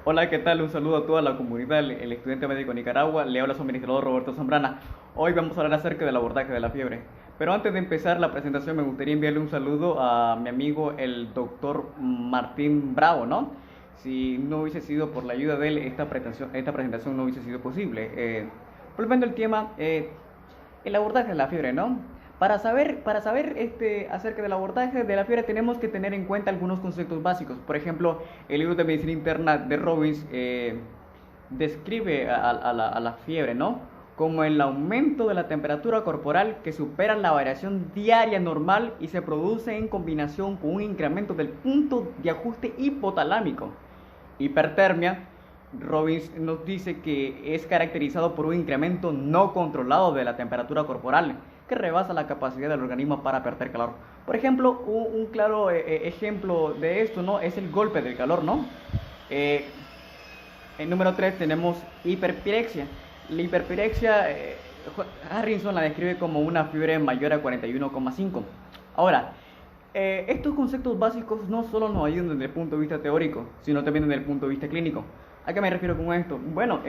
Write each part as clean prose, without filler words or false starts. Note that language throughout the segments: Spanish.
Hola, ¿qué tal? Un saludo a toda la comunidad, el estudiante médico de Nicaragua. Le habla su administrador Roberto Zambrana. Hoy vamos a hablar acerca del abordaje de la fiebre. Pero antes de empezar la presentación me gustaría enviarle un saludo a mi amigo el doctor Martín Bravo, ¿no? Si no hubiese sido por la ayuda de él, esta presentación no hubiese sido posible. Volviendo al tema, el abordaje de la fiebre, ¿no? Para saber acerca del abordaje de la fiebre tenemos que tener en cuenta algunos conceptos básicos. Por ejemplo, el libro de medicina interna de Robbins describe a la fiebre, ¿no? Como el aumento de la temperatura corporal que supera la variación diaria normal y se produce en combinación con un incremento del punto de ajuste hipotalámico. Hipertermia, Robbins nos dice que es caracterizado por un incremento no controlado de la temperatura corporal que rebasa la capacidad del organismo para perder calor. Por ejemplo, un claro ejemplo de esto, ¿no? Es el golpe del calor, ¿no? Eh, en número 3 tenemos hiperpirexia. La hiperpirexia, Harrison la describe como una fiebre mayor a 41,5. Ahora, estos conceptos básicos no solo nos ayudan desde el punto de vista teórico, sino también desde el punto de vista clínico. ¿A qué me refiero con esto? Bueno,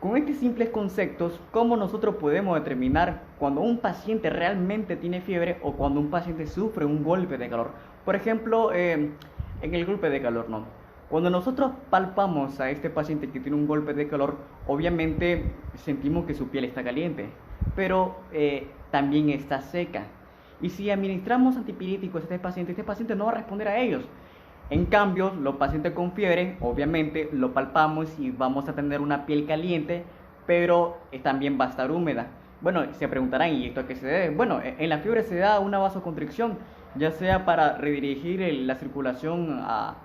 con estos simples conceptos, ¿cómo nosotros podemos determinar cuando un paciente realmente tiene fiebre o cuando un paciente sufre un golpe de calor? Por ejemplo, en el golpe de calor, ¿no? Cuando nosotros palpamos a este paciente que tiene un golpe de calor, obviamente sentimos que su piel está caliente, pero también está seca. Y si administramos antipiréticos a este paciente no va a responder a ellos. En cambio, los pacientes con fiebre, obviamente, lo palpamos y vamos a tener una piel caliente, pero también va a estar húmeda. Bueno, se preguntarán, ¿y esto a qué se debe? Bueno, en la fiebre se da una vasoconstricción, ya sea para redirigir la circulación a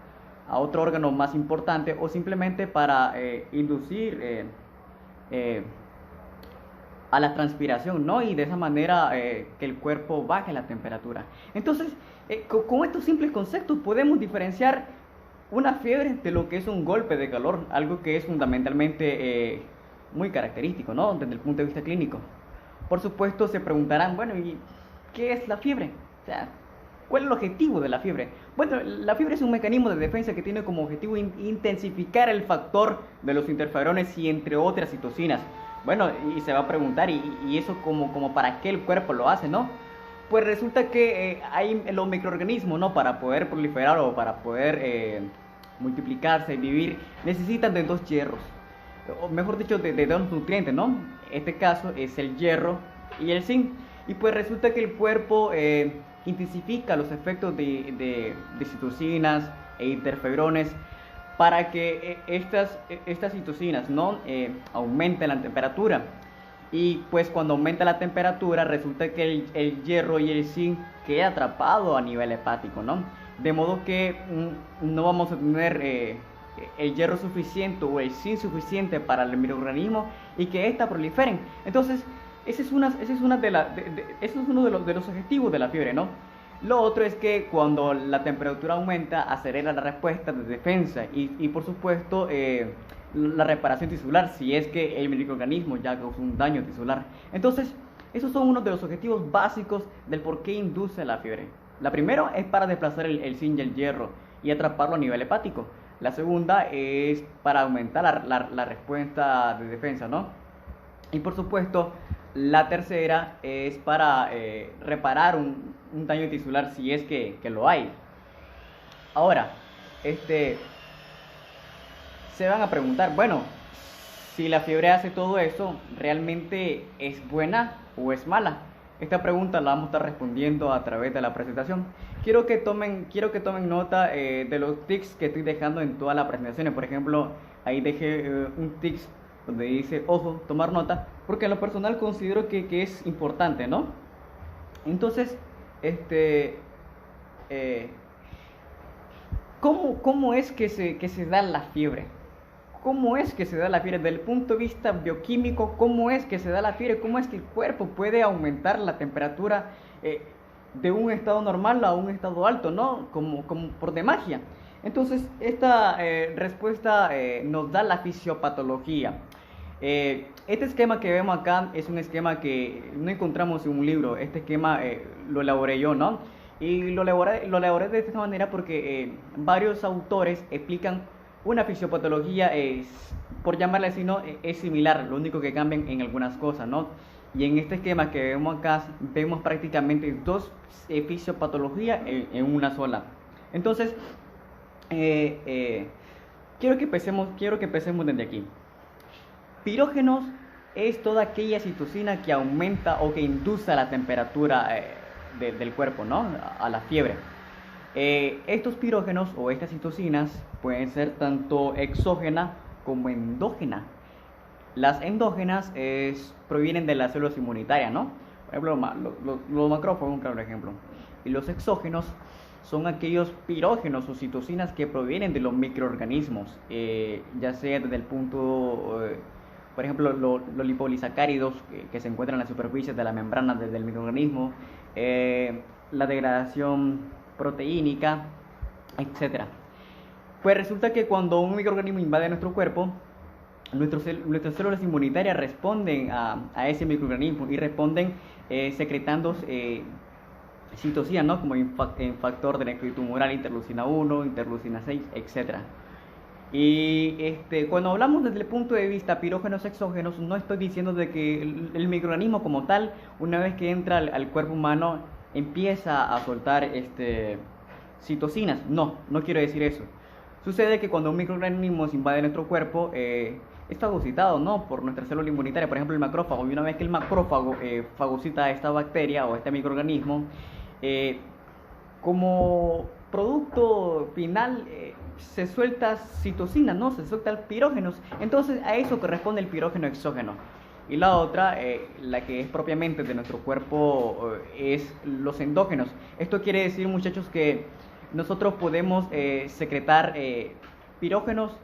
otro órgano más importante o simplemente para inducir eh, a la transpiración, ¿no? Y de esa manera que el cuerpo baje la temperatura. Entonces, con estos simples conceptos podemos diferenciar una fiebre de lo que es un golpe de calor, algo que es fundamentalmente muy característico, ¿no? Desde el punto de vista clínico. Por supuesto, se preguntarán, bueno, ¿y qué es la fiebre? O sea, ¿cuál es el objetivo de la fiebre? Bueno, la fiebre es un mecanismo de defensa que tiene como objetivo intensificar el factor de los interferones y entre otras citocinas. Bueno, y se va a preguntar, ¿y eso como para qué el cuerpo lo hace, no? Pues resulta que hay los microorganismos, ¿no? Para poder proliferar o para poder multiplicarse y vivir, necesitan de dos hierros, o mejor dicho, de dos nutrientes, ¿no? Este caso es el hierro y el zinc. Y pues resulta que el cuerpo intensifica los efectos de citocinas e interferones para que estas citocinas no aumenten la temperatura. Y pues cuando aumenta la temperatura resulta que el hierro y el zinc queda atrapado a nivel hepático, ¿no? De modo que no vamos a tener el hierro suficiente o el zinc suficiente para el microorganismo y que ésta proliferen. Entonces, ese es uno de los objetivos de la fiebre, ¿no? Lo otro es que cuando la temperatura aumenta, acelera la respuesta de defensa y por supuesto, la reparación tisular, si es que el microorganismo ya causó un daño tisular. Entonces, esos son unos de los objetivos básicos del por qué induce la fiebre. La primera es para desplazar el zinc y el hierro y atraparlo a nivel hepático. La segunda es para aumentar la respuesta de defensa, ¿no? Y por supuesto, la tercera es para reparar un daño tisular si es que lo hay. Ahora, este, se van a preguntar, bueno, si la fiebre hace todo eso, ¿realmente es buena o es mala? Esta pregunta la vamos a estar respondiendo a través de la presentación. Quiero que tomen nota de los tics que estoy dejando en todas las presentaciones. Por ejemplo, ahí dejé un tics donde dice, ojo, tomar nota, porque en lo personal considero que es importante, ¿no? Entonces, este, eh, ¿cómo es que se da la fiebre? ¿Cómo es que se da la fiebre? Desde el punto de vista bioquímico, ¿cómo es que se da la fiebre? ¿Cómo es que el cuerpo puede aumentar la temperatura de un estado normal a un estado alto, ¿no? Como por de magia. Entonces, esta respuesta nos da la fisiopatología. Este esquema que vemos acá es un esquema que no encontramos en un libro. Este esquema lo elaboré yo, ¿no? Y lo elaboré de esta manera porque varios autores explican una fisiopatología es, por llamarle así, ¿no? Es similar, lo único que cambian en algunas cosas, ¿no? Y en este esquema que vemos acá, vemos prácticamente dos fisiopatologías en una sola. Entonces, eh, eh, quiero que empecemos desde aquí. Pirógenos es toda aquella citocina que aumenta o que induce la temperatura del cuerpo, ¿no? A la fiebre. Estos pirógenos o estas citocinas pueden ser tanto exógenas como endógenas. Las endógenas provienen de las células inmunitarias, ¿no? Por ejemplo, los macrófagos, un claro ejemplo. Y los exógenos son aquellos pirógenos o citocinas que provienen de los microorganismos, ya sea desde el punto, por ejemplo, los lipolisacáridos que se encuentran en la superficie de la membrana del microorganismo, la degradación proteínica, etcétera. Pues resulta que cuando un microorganismo invade nuestro cuerpo, nuestras células inmunitarias responden a ese microorganismo y responden secretando citocinas, ¿no? Como en factor de necrosis tumoral, interleucina 1, interleucina 6, etc. Y cuando hablamos desde el punto de vista pirógenos exógenos, no estoy diciendo de que el microorganismo como tal, una vez que entra al cuerpo humano, empieza a soltar citocinas. No, no quiero decir eso. Sucede que cuando un microorganismo invade nuestro cuerpo, es fagocitado, ¿no? Por nuestra célula inmunitaria, por ejemplo el macrófago. Y una vez que el macrófago fagocita a esta bacteria o a este microorganismo, como producto final se suelta citocina, ¿no? Se suelta pirógenos. Entonces a eso corresponde el pirógeno exógeno. Y la otra, la que es propiamente de nuestro cuerpo, es los endógenos. Esto quiere decir, muchachos, que nosotros podemos secretar pirógenos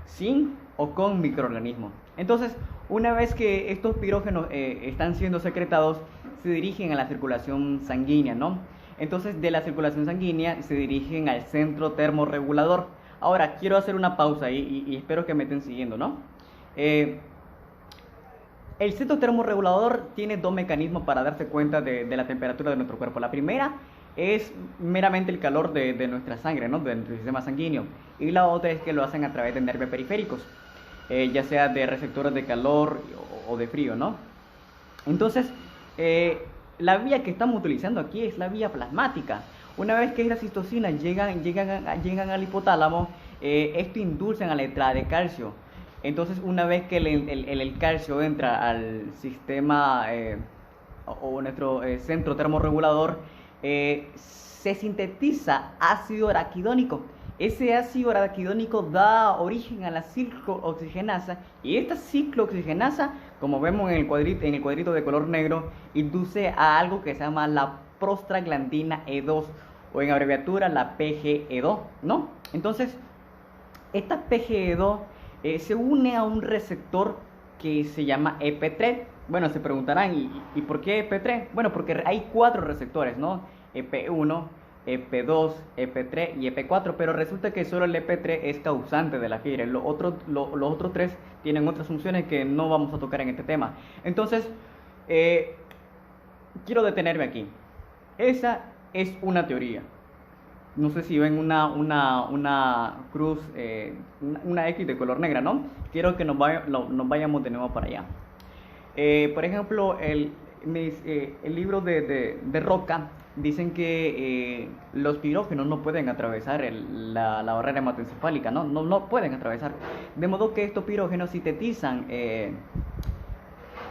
sin o con microorganismos. Entonces, una vez que estos pirógenos están siendo secretados, se dirigen a la circulación sanguínea, ¿no? Entonces, de la circulación sanguínea se dirigen al centro termorregulador. Ahora, quiero hacer una pausa y espero que me estén siguiendo, ¿no? El centro termorregulador tiene dos mecanismos para darse cuenta de la temperatura de nuestro cuerpo. La primera es meramente el calor de nuestra sangre, ¿no? De nuestro sistema sanguíneo. Y la otra es que lo hacen a través de nervios periféricos, ya sea de receptores de calor o de frío, ¿no? Entonces, la vía que estamos utilizando aquí es la vía plasmática. Una vez que estas citocinas llegan al hipotálamo, esto indulcen a la entrada de calcio. Entonces, una vez que el calcio entra al sistema o nuestro centro termorregulador, se sintetiza ácido araquidónico. Ese ácido araquidónico da origen a la ciclooxigenasa, y esta ciclooxigenasa, como vemos en el cuadrito de color negro, induce a algo que se llama la prostaglandina E2, o en abreviatura la PGE2, ¿no? Entonces, esta PGE2 se une a un receptor que se llama EP3. Bueno, se preguntarán, ¿y por qué EP3? Bueno, porque hay 4 receptores, ¿no? EP1, EP2, EP3 y EP4, pero resulta que solo el EP3 es causante de la fiebre. Los otros 3 tienen otras funciones que no vamos a tocar en este tema. Entonces, quiero detenerme aquí. Esa es una teoría. No sé si ven una cruz, una X de color negra, ¿no? Quiero que nos vayamos de nuevo para allá. Por ejemplo, el libro de Roca dicen que los pirógenos no pueden atravesar la barrera hematoencefálica, ¿no? No pueden atravesar. De modo que estos pirógenos sintetizan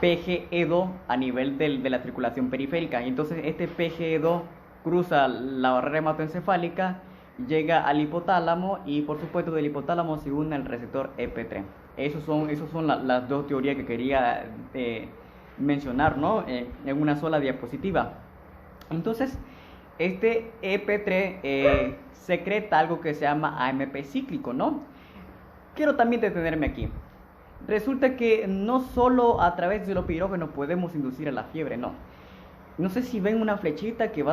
PGE2 a nivel de la circulación periférica. Y entonces este PGE2 cruza la barrera hematoencefálica, llega al hipotálamo y por supuesto del hipotálamo se une al receptor EP3. Esos son las dos teorías que quería mencionar, ¿no? En una sola diapositiva. Entonces, este EP3 secreta algo que se llama AMP cíclico, ¿no? Quiero también detenerme aquí. Resulta que no solo a través de los pirógenos podemos inducir a la fiebre, no. No sé si ven una flechita que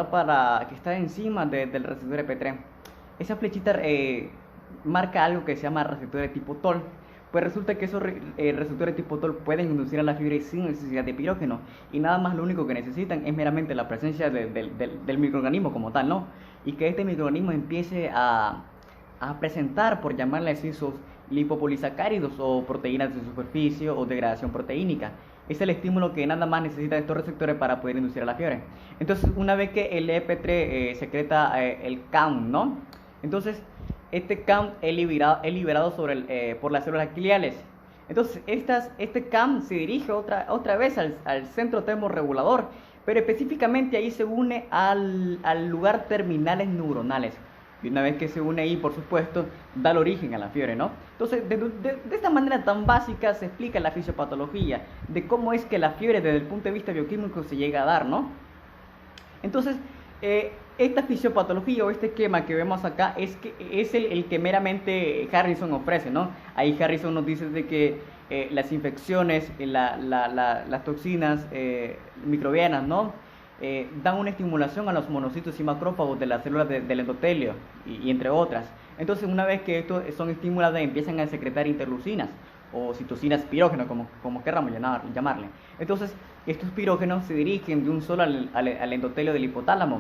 está encima del receptor EP3. Esa flechita marca algo que se llama receptores tipo TOL. Pues resulta que esos receptores tipo TOL pueden inducir a la fiebre sin necesidad de pirógeno. Y nada más lo único que necesitan es meramente la presencia del microorganismo como tal, ¿no? Y que este microorganismo empiece a a presentar, por llamarle así, sus lipopolisacáridos o proteínas de superficie o degradación proteínica. Es el estímulo que nada más necesita estos receptores para poder inducir a la fiebre. Entonces, una vez que el EP3 secreta el CAM, ¿no? Entonces, este CAM es liberado por las células gliales. Entonces, este CAM se dirige otra vez al centro termorregulador, pero específicamente ahí se une al lugar terminales neuronales. Y una vez que se une ahí, por supuesto, da el origen a la fiebre, ¿no? Entonces, de esta manera tan básica se explica la fisiopatología, de cómo es que la fiebre desde el punto de vista bioquímico se llega a dar, ¿no? Entonces, esta fisiopatología o este esquema que vemos acá es el que meramente Harrison ofrece, ¿no? Ahí Harrison nos dice de que las infecciones, las toxinas microbianas, ¿no? Dan una estimulación a los monocitos y macrófagos de las células del endotelio y entre otras. Entonces, una vez que estos son estimuladas, empiezan a secretar interleucinas o citocinas pirógenos, como querramos llamarle. Entonces, estos pirógenos se dirigen de un solo al endotelio del hipotálamo.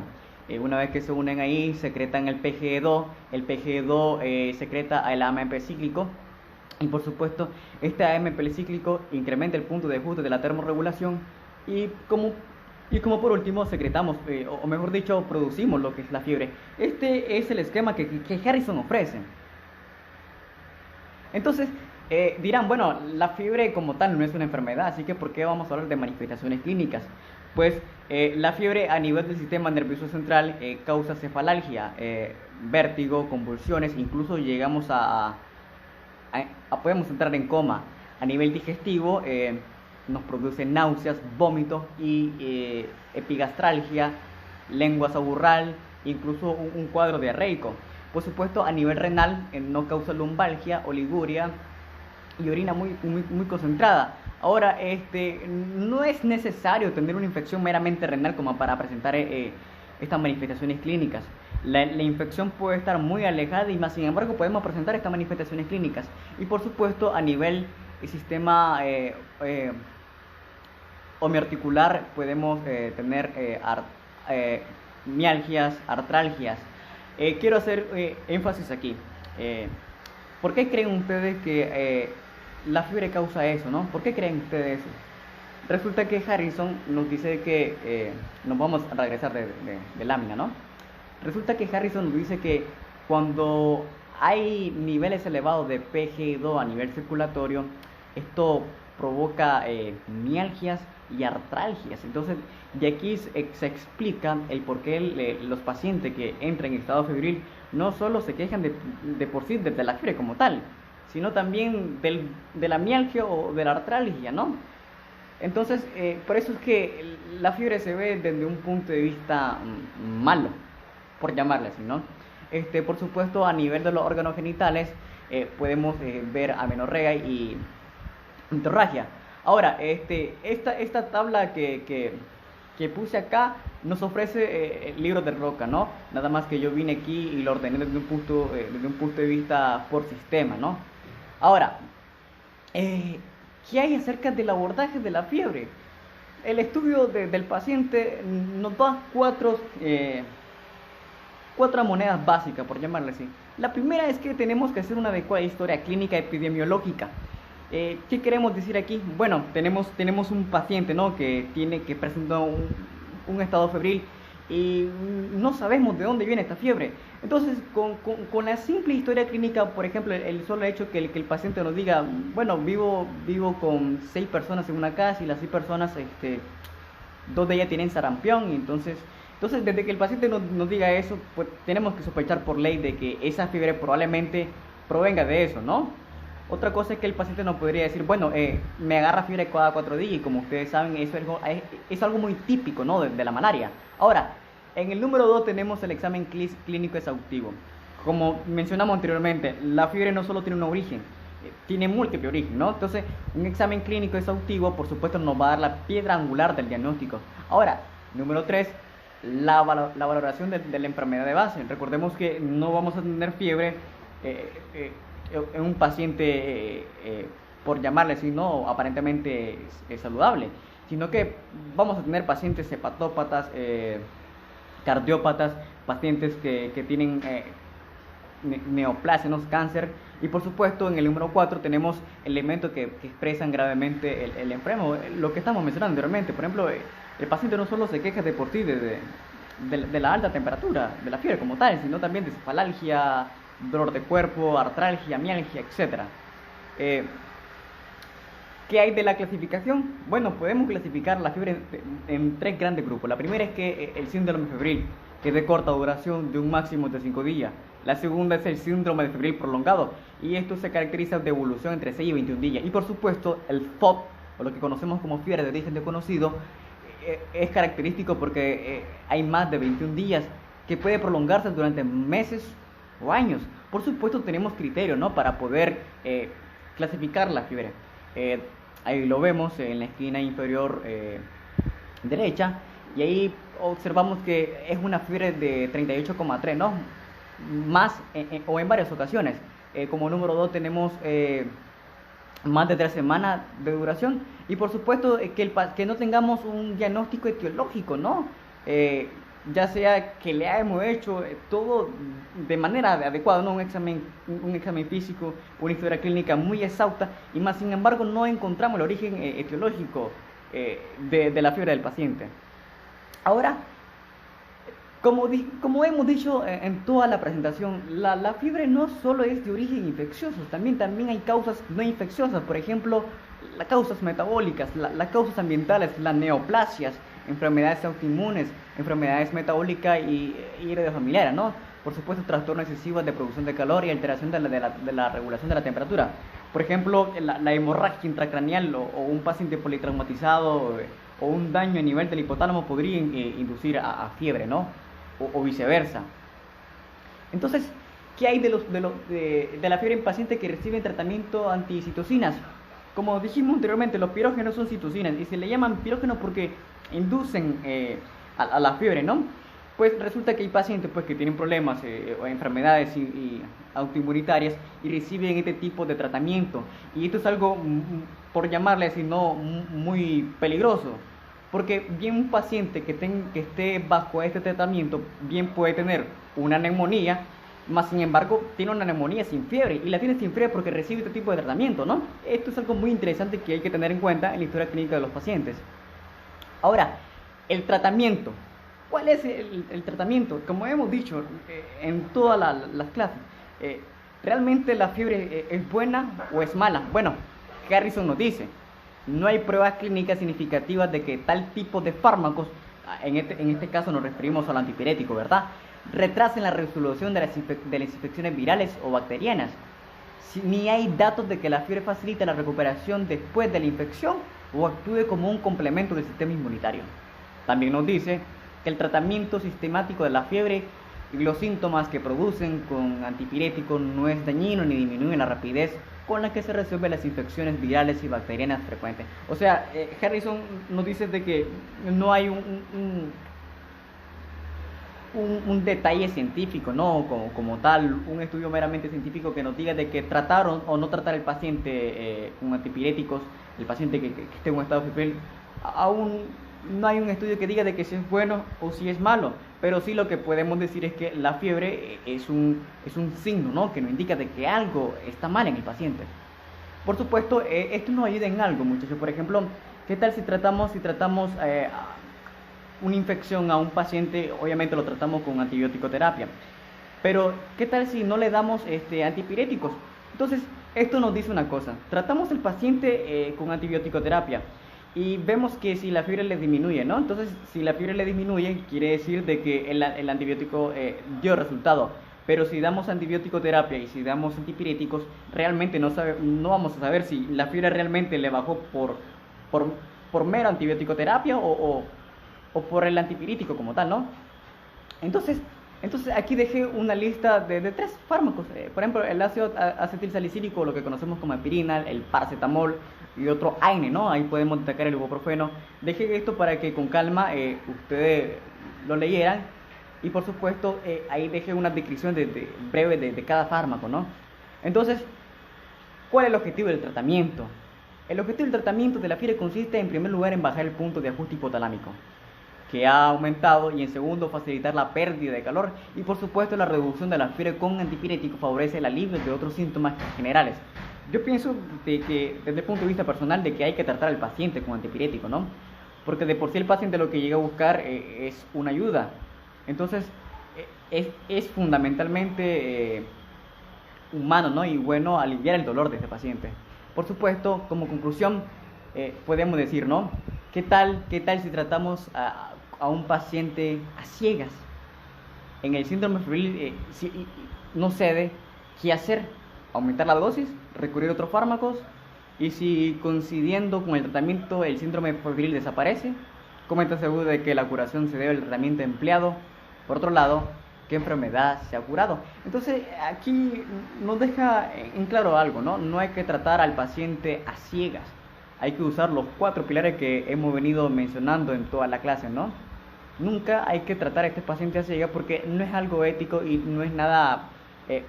Una vez que se unen ahí, secretan el PGE2. El PGE2 secreta el AMP cíclico. Y por supuesto, este AMP cíclico incrementa el punto de ajuste de la termorregulación. Y como por último secretamos, o mejor dicho, producimos lo que es la fiebre. Este es el esquema que Harrison ofrece. Entonces, dirán, bueno, la fiebre como tal no es una enfermedad, así que ¿por qué vamos a hablar de manifestaciones clínicas? Pues la fiebre a nivel del sistema nervioso central causa cefalalgia, vértigo, convulsiones, incluso llegamos podemos entrar en coma. A nivel digestivo nos produce náuseas, vómitos y epigastralgia, lengua saburral, incluso un cuadro diarreico. Por supuesto, a nivel renal no causa lumbalgia, oliguria y orina muy concentrada. Ahora, no es necesario tener una infección meramente renal como para presentar estas manifestaciones clínicas. La infección puede estar muy alejada y más sin embargo podemos presentar estas manifestaciones clínicas. Y por supuesto, a nivel sistema homeoarticular podemos tener mialgias, artralgias. Quiero hacer énfasis aquí. ¿Por qué creen ustedes que la fiebre causa eso, no? ¿Por qué creen ustedes eso? Resulta que Harrison nos dice que nos vamos a regresar de lámina, ¿no? Resulta que Harrison nos dice que cuando hay niveles elevados de PGE2 a nivel circulatorio, esto provoca mialgias y artralgias. Entonces, de aquí se explica el por qué los pacientes que entran en estado febril no solo se quejan de por sí de la fiebre como tal, sino también de la mialgia o de la artralgia, ¿no? Entonces, por eso es que la fiebre se ve desde un punto de vista malo, por llamarle así, ¿no? Por supuesto, a nivel de los órganos genitales, podemos ver amenorrea y hemorragia. Ahora, esta tabla que puse acá nos ofrece libros de Roca, ¿no? Nada más que yo vine aquí y lo ordené desde un punto de vista por sistema, ¿no? Ahora, ¿qué hay acerca del abordaje de la fiebre? El estudio del paciente nos da cuatro monedas básicas, por llamarle así. La primera es que tenemos que hacer una adecuada historia clínica epidemiológica. ¿Qué queremos decir aquí? Bueno, tenemos un paciente, ¿no? que presenta un estado febril y no sabemos de dónde viene esta fiebre. Entonces, con la simple historia clínica, por ejemplo, el solo hecho que el paciente nos diga, bueno, vivo con 6 personas en una casa y las 6 personas, 2 de ellas tienen sarampión, y entonces desde que el paciente nos diga eso, pues tenemos que sospechar por ley de que esa fiebre probablemente provenga de eso, ¿no? Otra cosa es que el paciente nos podría decir, bueno, me agarra fiebre cada 4 días, y como ustedes saben, eso es algo muy típico, ¿no? de la malaria. Ahora, en el número 2 tenemos el examen clínico exhaustivo. Como mencionamos anteriormente, la fiebre no solo tiene un origen, tiene múltiple origen, ¿no? Entonces, un examen clínico exhaustivo, por supuesto, nos va a dar la piedra angular del diagnóstico. Ahora, número 3, la valoración de la enfermedad de base. Recordemos que no vamos a tener fiebre en un paciente, por llamarle así, no aparentemente saludable, sino que vamos a tener pacientes hepatópatas, cardiópatas, pacientes que tienen neoplasia, ¿no? Cáncer. Y por supuesto, en el número 4 tenemos elementos que expresan gravemente el enfermo, lo que estamos mencionando anteriormente. Por ejemplo, el paciente no solo se queja de por sí de la alta temperatura, de la fiebre como tal, sino también de cefalgia, dolor de cuerpo, artralgia, mialgia, etc. ¿Qué hay de la clasificación? Bueno, podemos clasificar la fiebre en tres grandes grupos. La primera es que el síndrome febril, que es de corta duración, de un máximo de 5 días. La segunda es el síndrome de febril prolongado, y esto se caracteriza de evolución entre 6 y 21 días. Y por supuesto, el FOB, o lo que conocemos como fiebre de origen desconocido, es característico porque hay más de 21 días, que puede prolongarse durante meses o años. Por supuesto, tenemos criterios, ¿no?, para poder clasificar la fiebre. Ahí lo vemos en la esquina inferior derecha, y ahí observamos que es una fiebre de 38,3, ¿no? Más o en varias ocasiones. Como número 2 tenemos más de 3 semanas de duración, y por supuesto que no tengamos un diagnóstico etiológico, ¿no? Ya sea que le hayamos hecho todo de manera adecuada, ¿no? Un examen físico, una historia clínica muy exhausta, y más sin embargo no encontramos el origen etiológico de la fiebre del paciente. Ahora, como hemos dicho en toda la presentación, la fiebre no solo es de origen infeccioso, también hay causas no infecciosas. Por ejemplo, las causas metabólicas, las causas ambientales, las neoplasias, enfermedades autoinmunes, enfermedades metabólicas y heredofamiliares, ¿no? Por supuesto, trastornos excesivos de producción de calor y alteración de la regulación de la temperatura. Por ejemplo, la hemorragia intracraneal o un paciente politraumatizado o un daño a nivel del hipotálamo podría inducir a fiebre, ¿no? O viceversa. Entonces, ¿qué hay de la fiebre en pacientes que reciben tratamiento anticitocinas? Como dijimos anteriormente, los pirógenos son citocinas, y se le llaman pirógenos porque inducen a la fiebre, ¿no? Pues resulta que hay pacientes pues, que tienen problemas o enfermedades y autoinmunitarias y reciben este tipo de tratamiento. Y esto es algo, por llamarle así, no muy peligroso. Porque bien un paciente que esté bajo este tratamiento, bien puede tener una neumonía, más sin embargo tiene una neumonía sin fiebre, y la tiene sin fiebre porque recibe este tipo de tratamiento, ¿no? Esto es algo muy interesante que hay que tener en cuenta en la historia clínica de los pacientes. Ahora, el tratamiento. ¿Cuál es el tratamiento? Como hemos dicho en todas las clases, ¿realmente la fiebre es buena o es mala? Bueno, Harrison nos dice, no hay pruebas clínicas significativas de que tal tipo de fármacos, en este caso nos referimos al antipirético, ¿verdad?, retrasen la resolución de las infecciones virales o bacterianas. Ni hay datos de que la fiebre facilite la recuperación después de la infección o actúe como un complemento del sistema inmunitario. También nos dice que el tratamiento sistemático de la fiebre y los síntomas que producen con antipiréticos no es dañino ni disminuye la rapidez con la que se resuelven las infecciones virales y bacterianas frecuentes. O sea, Harrison nos dice de que no hay un detalle científico, ¿no? Como tal, un estudio meramente científico que nos diga de que tratar o no tratar el paciente con antipiréticos, el paciente que esté en un estado febril. Aún no hay un estudio que diga de que si es bueno o si es malo, pero sí lo que podemos decir es que la fiebre es un signo, ¿no?, que nos indica de que algo está mal en el paciente. Por supuesto, esto nos ayuda en algo, muchachos. Por ejemplo, ¿qué tal si tratamos una infección a un paciente? Obviamente lo tratamos con antibiótico-terapia, pero ¿qué tal si no le damos antipiréticos? Entonces, esto nos dice una cosa: tratamos al paciente con antibiótico-terapia y vemos que si la fiebre le disminuye, ¿no? Entonces, si la fiebre le disminuye, quiere decir de que el antibiótico dio resultado. Pero si damos antibiótico-terapia y si damos antipiréticos, realmente no vamos a saber si la fiebre realmente le bajó por mero antibiótico-terapia o por el antipirético como tal, ¿no? Entonces aquí dejé una lista de 3 fármacos. Por ejemplo, el ácido acetilsalicílico, lo que conocemos como aspirina, el paracetamol y otro AINE, ¿no? Ahí podemos destacar el ibuprofeno. Dejé esto para que con calma ustedes lo leyeran. Y por supuesto, ahí dejé una descripción breve de cada fármaco, ¿no? Entonces, ¿cuál es el objetivo del tratamiento? El objetivo del tratamiento de la fiebre consiste en primer lugar en bajar el punto de ajuste hipotalámico. que ha aumentado, y en segundo, facilitar la pérdida de calor, y por supuesto la reducción de la fiebre con antipirético favorece el alivio de otros síntomas generales. Yo pienso de que desde el punto de vista personal de que hay que tratar al paciente con antipirético, ¿no? Porque de por sí el paciente lo que llega a buscar es una ayuda. Entonces es fundamentalmente humano, ¿no? Y bueno aliviar el dolor de ese paciente. Por supuesto, como conclusión, podemos decir, ¿no? ¿Qué tal si tratamos a un paciente a ciegas? En el síndrome febril, si no cede, ¿qué hacer? Aumentar la dosis, recurrir a otros fármacos, y si coincidiendo con el tratamiento el síndrome febril desaparece, ¿cómo está seguro de que la curación se debe al tratamiento empleado? Por otro lado, ¿qué enfermedad se ha curado? Entonces aquí nos deja en claro algo, ¿no? No hay que tratar al paciente a ciegas, hay que usar los 4 pilares que hemos venido mencionando en toda la clase, ¿no? Nunca hay que tratar a este paciente a ciegas porque no es algo ético y no es nada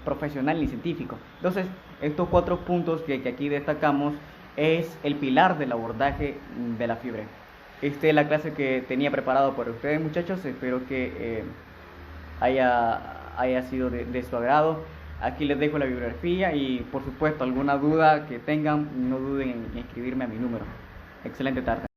profesional ni científico. Entonces, estos 4 puntos que aquí destacamos es el pilar del abordaje de la fiebre. Esta es la clase que tenía preparado para ustedes, muchachos. Espero que haya sido de su agrado. Aquí les dejo la bibliografía y por supuesto alguna duda que tengan, no duden en escribirme a mi número. Excelente tarde.